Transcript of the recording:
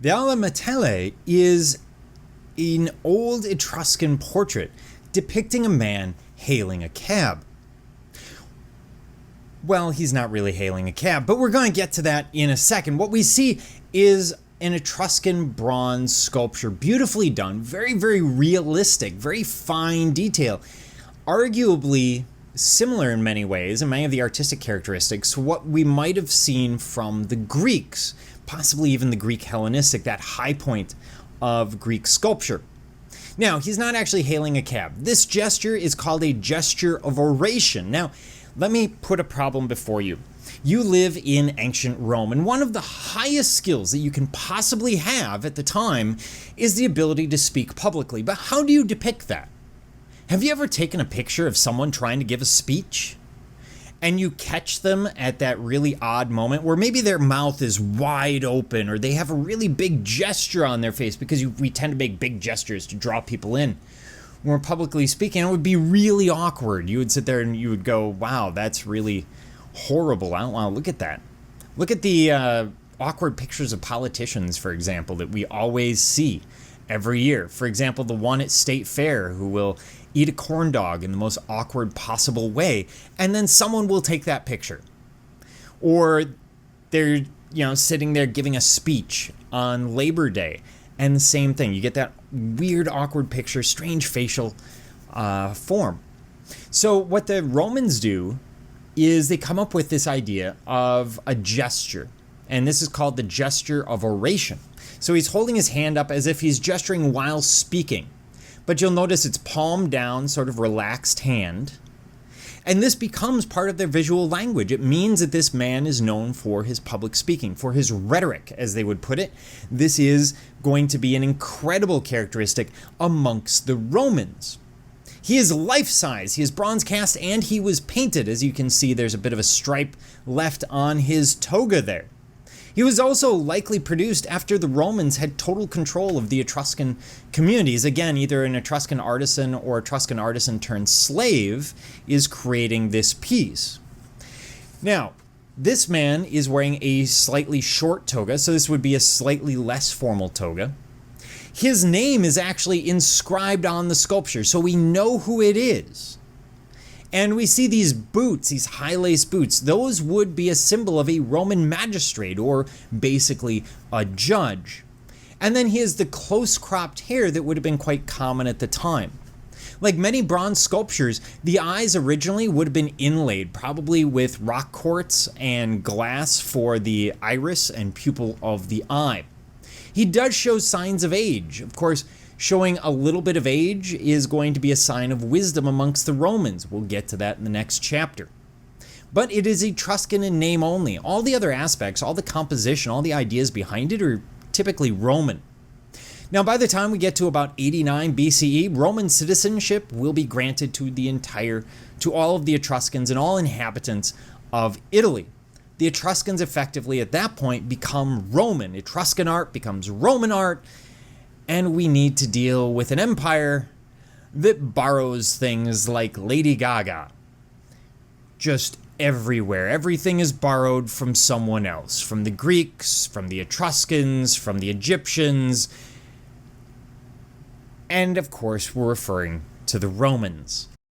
The Aule Metele is an old Etruscan portrait depicting a man hailing a cab. Well, he's not really hailing a cab, but we're going to get to that in a second. What we see is an Etruscan bronze sculpture, beautifully done, very, very realistic, very fine detail, arguably similar in many ways, and many of the artistic characteristics, to what we might have seen from the Greeks, possibly even the Greek Hellenistic, that high point of Greek sculpture. Now, he's not actually hailing a cab. This gesture is called a gesture of oration. Now, let me put a problem before you. You live in ancient Rome, and one of the highest skills that you can possibly have at the time is the ability to speak publicly. But how do you depict that? Have you ever taken a picture of someone trying to give a speech and you catch them at that really odd moment where maybe their mouth is wide open or they have a really big gesture on their face, because we tend to make big gestures to draw people in when we're publicly speaking? It would be really awkward. You would sit there and you would go, wow, that's really horrible. I don't want to look at that. Look at the awkward pictures of politicians, for example, that we always see every year. For example, the one at State Fair who will eat a corn dog in the most awkward possible way, and then someone will take that picture. Or they're, sitting there giving a speech on Labor Day, and the same thing. You get that weird, awkward picture, strange facial form. So what the Romans do is they come up with this idea of a gesture, and this is called the gesture of oration. So he's holding his hand up as if he's gesturing while speaking, but you'll notice it's palm down, sort of relaxed hand, and this becomes part of their visual language. It means that this man is known for his public speaking, for his rhetoric, as they would put it. This is going to be an incredible characteristic amongst the Romans. He is life-size, he is bronze cast, and he was painted. As you can see, there's a bit of a stripe left on his toga there. He was also likely produced after the Romans had total control of the Etruscan communities. Again, either an Etruscan artisan or Etruscan artisan turned slave is creating this piece. Now, this man is wearing a slightly short toga, so this would be a slightly less formal toga. His name is actually inscribed on the sculpture, so we know who it is. And we see these boots, these high-lace boots. Those would be a symbol of a Roman magistrate, or basically a judge. And then he has the close-cropped hair that would have been quite common at the time. Like many bronze sculptures, the eyes originally would have been inlaid, probably with rock quartz and glass for the iris and pupil of the eye. He does show signs of age. Of course, showing a little bit of age is going to be a sign of wisdom amongst the Romans. We'll get to that in the next chapter. But it is Etruscan in name only. All the other aspects, all the composition, all the ideas behind it are typically Roman. Now, by the time we get to about 89 BCE, Roman citizenship will be granted to all of the Etruscans and all inhabitants of Italy. The Etruscans effectively at that point become Roman. Etruscan art becomes Roman art, and we need to deal with an empire that borrows things like Lady Gaga just everywhere. Everything is borrowed from someone else, from the Greeks, from the Etruscans, from the Egyptians, and of course we're referring to the Romans.